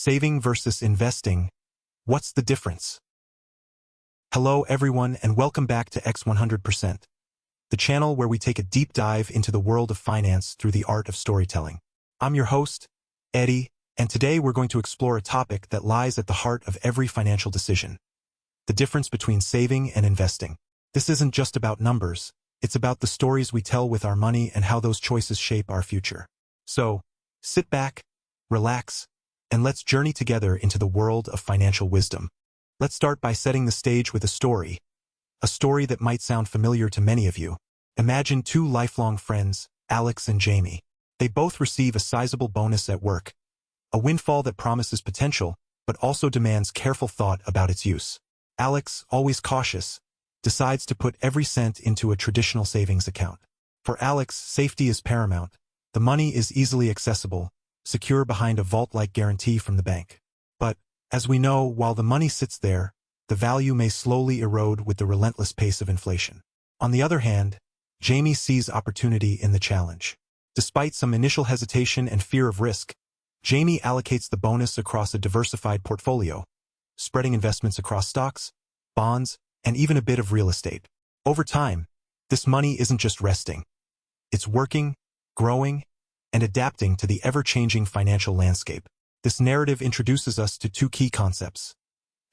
Saving versus investing. What's the difference? Hello everyone and welcome back to X100%, the channel where we take a deep dive into the world of finance through the art of storytelling. I'm your host, Eddie, and today we're going to explore a topic that lies at the heart of every financial decision: the difference between saving and investing. This isn't just about numbers, it's about the stories we tell with our money and how those choices shape our future. So, sit back, relax, and let's journey together into the world of financial wisdom. Let's start by setting the stage with a story that might sound familiar to many of you. Imagine two lifelong friends, Alex and Jamie. They both receive a sizable bonus at work, a windfall that promises potential, but also demands careful thought about its use. Alex, always cautious, decides to put every cent into a traditional savings account. For Alex, safety is paramount. The money is easily accessible, secure behind a vault-like guarantee from the bank. But, as we know, while the money sits there, the value may slowly erode with the relentless pace of inflation. On the other hand, Jamie sees opportunity in the challenge. Despite some initial hesitation and fear of risk, Jamie allocates the bonus across a diversified portfolio, spreading investments across stocks, bonds, and even a bit of real estate. Over time, this money isn't just resting. It's working, growing, and adapting to the ever-changing financial landscape. This narrative introduces us to two key concepts: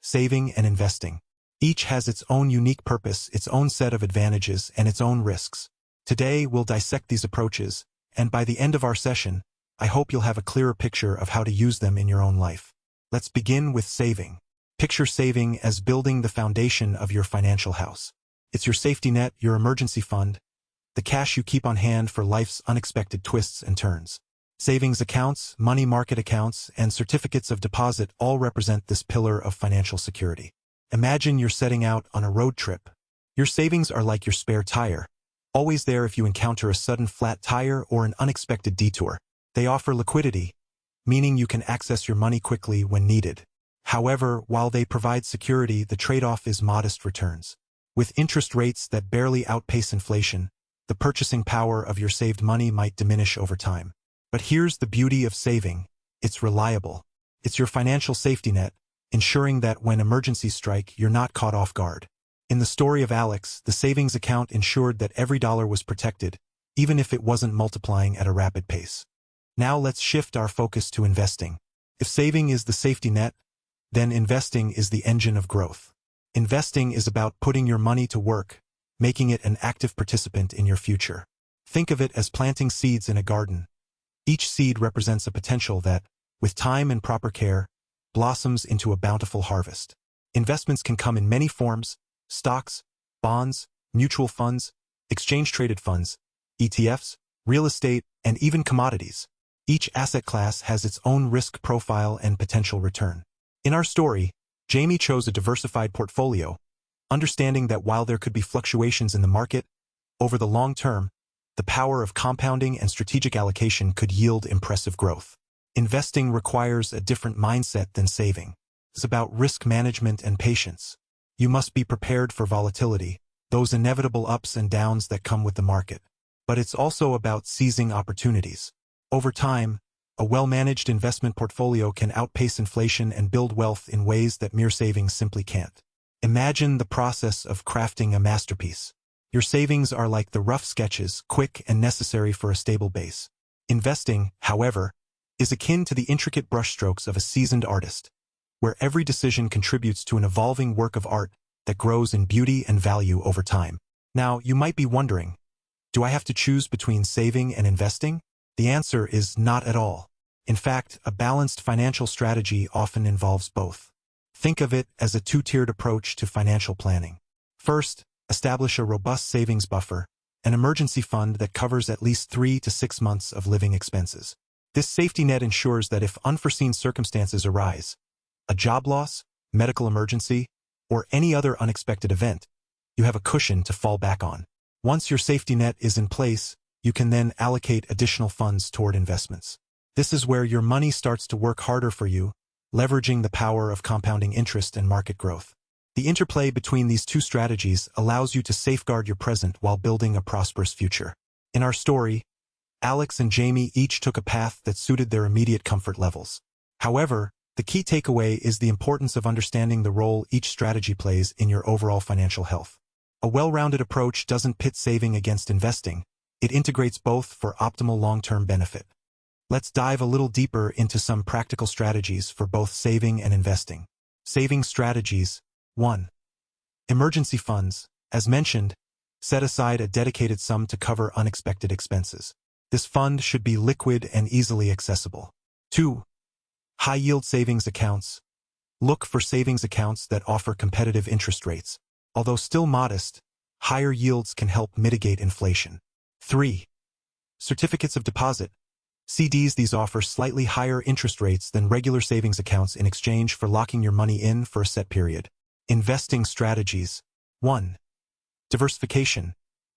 saving and investing. Each has its own unique purpose, its own set of advantages, and its own risks. Today, we'll dissect these approaches, and by the end of our session, I hope you'll have a clearer picture of how to use them in your own life. Let's begin with saving. Picture saving as building the foundation of your financial house. It's your safety net, your emergency fund, the cash you keep on hand for life's unexpected twists and turns. Savings accounts, money market accounts, and certificates of deposit all represent this pillar of financial security. Imagine you're setting out on a road trip. Your savings are like your spare tire, always there if you encounter a sudden flat tire or an unexpected detour. They offer liquidity, meaning you can access your money quickly when needed. However, while they provide security, the trade-off is modest returns. With interest rates that barely outpace inflation, the purchasing power of your saved money might diminish over time. But here's the beauty of saving: it's reliable. It's your financial safety net, ensuring that when emergencies strike, you're not caught off guard. In the story of Alex, the savings account ensured that every dollar was protected, even if it wasn't multiplying at a rapid pace. Now let's shift our focus to investing. If saving is the safety net, then investing is the engine of growth. Investing is about putting your money to work, making it an active participant in your future. Think of it as planting seeds in a garden. Each seed represents a potential that, with time and proper care, blossoms into a bountiful harvest. Investments can come in many forms: stocks, bonds, mutual funds, exchange-traded funds, ETFs, real estate, and even commodities. Each asset class has its own risk profile and potential return. In our story, Jamie chose a diversified portfolio, understanding that while there could be fluctuations in the market, over the long term, the power of compounding and strategic allocation could yield impressive growth. Investing requires a different mindset than saving. It's about risk management and patience. You must be prepared for volatility, those inevitable ups and downs that come with the market. But it's also about seizing opportunities. Over time, a well-managed investment portfolio can outpace inflation and build wealth in ways that mere savings simply can't. Imagine the process of crafting a masterpiece. Your savings are like the rough sketches, quick and necessary for a stable base. Investing, however, is akin to the intricate brushstrokes of a seasoned artist, where every decision contributes to an evolving work of art that grows in beauty and value over time. Now, you might be wondering, do I have to choose between saving and investing? The answer is not at all. In fact, a balanced financial strategy often involves both. Think of it as a two-tiered approach to financial planning. First, establish a robust savings buffer, an emergency fund that covers at least 3 to 6 months of living expenses. This safety net ensures that if unforeseen circumstances arise, a job loss, medical emergency, or any other unexpected event, you have a cushion to fall back on. Once your safety net is in place, you can then allocate additional funds toward investments. This is where your money starts to work harder for you, leveraging the power of compounding interest and market growth. The interplay between these two strategies allows you to safeguard your present while building a prosperous future. In our story, Alex and Jamie each took a path that suited their immediate comfort levels. However, The key takeaway is the importance of understanding the role each strategy plays in your overall financial health. A well-rounded approach doesn't pit saving against investing. It integrates both for optimal long-term benefit. Let's dive a little deeper into some practical strategies for both saving and investing. Saving strategies. 1. Emergency funds. As mentioned, set aside a dedicated sum to cover unexpected expenses. This fund should be liquid and easily accessible. 2. High-yield savings accounts. Look for savings accounts that offer competitive interest rates. Although still modest, higher yields can help mitigate inflation. 3. Certificates of deposit. CDs. These offer slightly higher interest rates than regular savings accounts in exchange for locking your money in for a set period. Investing strategies. 1. Diversification.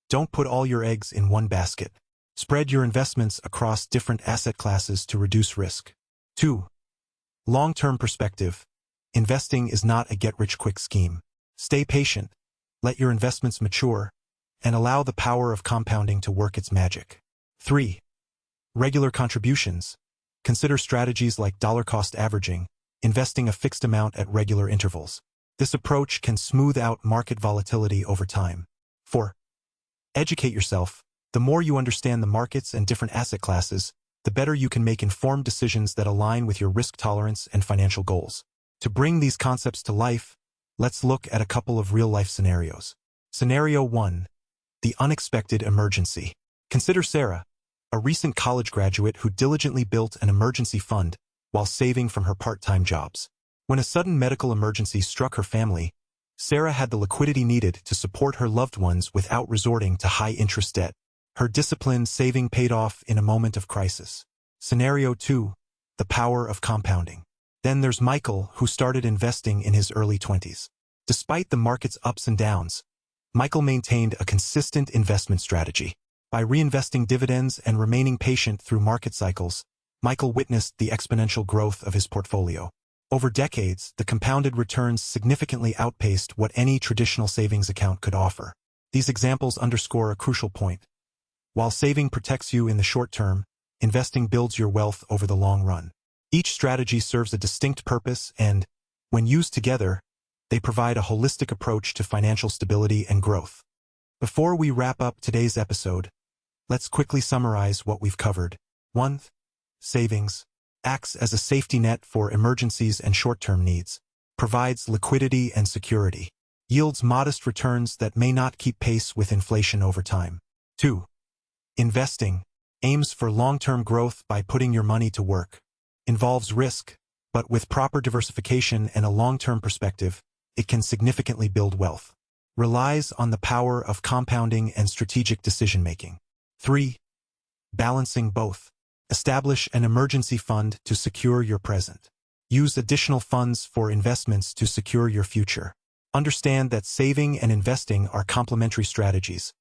Don't put all your eggs in one basket. Spread your investments across different asset classes to reduce risk. 2. Long-term perspective. Investing is not a get-rich-quick scheme. Stay patient, let your investments mature, and allow the power of compounding to work its magic. 3. Regular contributions. Consider strategies like dollar-cost averaging, investing a fixed amount at regular intervals. This approach can smooth out market volatility over time. 4. Educate yourself. The more you understand the markets and different asset classes, the better you can make informed decisions that align with your risk tolerance and financial goals. To bring these concepts to life, let's look at a couple of real-life scenarios. Scenario 1. The unexpected emergency. Consider Sarah, a recent college graduate who diligently built an emergency fund while saving from her part-time jobs. When a sudden medical emergency struck her family, Sarah had the liquidity needed to support her loved ones without resorting to high-interest debt. Her disciplined saving paid off in a moment of crisis. Scenario 2. The power of compounding. Then there's Michael, who started investing in his early 20s. Despite the market's ups and downs, Michael maintained a consistent investment strategy. By reinvesting dividends and remaining patient through market cycles, Michael witnessed the exponential growth of his portfolio. Over decades, the compounded returns significantly outpaced what any traditional savings account could offer. These examples underscore a crucial point. While saving protects you in the short term, investing builds your wealth over the long run. Each strategy serves a distinct purpose and, when used together, they provide a holistic approach to financial stability and growth. Before we wrap up today's episode, let's quickly summarize what we've covered. 1. Savings. Acts as a safety net for emergencies and short-term needs. Provides liquidity and security. Yields modest returns that may not keep pace with inflation over time. 2. Investing. Aims for long-term growth by putting your money to work. Involves risk, but with proper diversification and a long-term perspective, it can significantly build wealth. Relies on the power of compounding and strategic decision-making. 3. Balancing both. Establish an emergency fund to secure your present. Use additional funds for investments to secure your future. Understand that saving and investing are complementary strategies,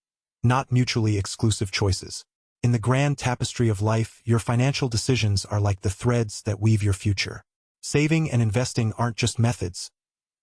not mutually exclusive choices. In the grand tapestry of life, your financial decisions are like the threads that weave your future. Saving and investing aren't just methods.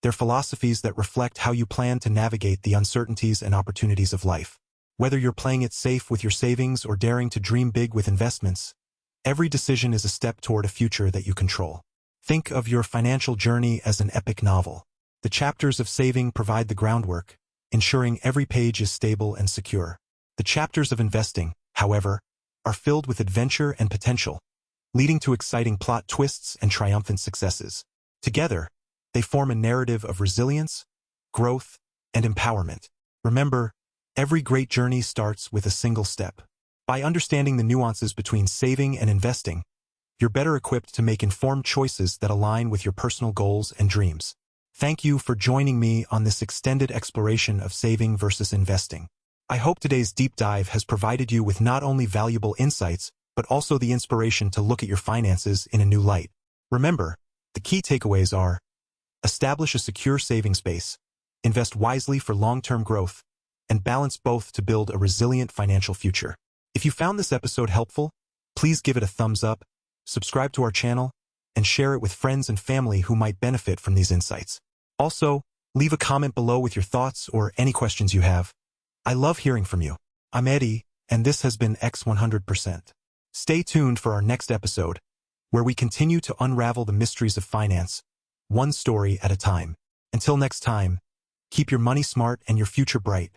They're philosophies that reflect how you plan to navigate the uncertainties and opportunities of life. Whether you're playing it safe with your savings or daring to dream big with investments, every decision is a step toward a future that you control. Think of your financial journey as an epic novel. The chapters of saving provide the groundwork, ensuring every page is stable and secure. The chapters of investing, however, are filled with adventure and potential, leading to exciting plot twists and triumphant successes. Together, they form a narrative of resilience, growth, and empowerment. Remember, every great journey starts with a single step. By understanding the nuances between saving and investing, you're better equipped to make informed choices that align with your personal goals and dreams. Thank you for joining me on this extended exploration of saving versus investing. I hope today's deep dive has provided you with not only valuable insights, but also the inspiration to look at your finances in a new light. Remember, the key takeaways are: establish a secure savings base, invest wisely for long-term growth, and balance both to build a resilient financial future. If you found this episode helpful, please give it a thumbs up, subscribe to our channel, and share it with friends and family who might benefit from these insights. Also, leave a comment below with your thoughts or any questions you have. I love hearing from you. I'm Eddie, and this has been X100%. Stay tuned for our next episode, where we continue to unravel the mysteries of finance, one story at a time. Until next time, keep your money smart and your future bright.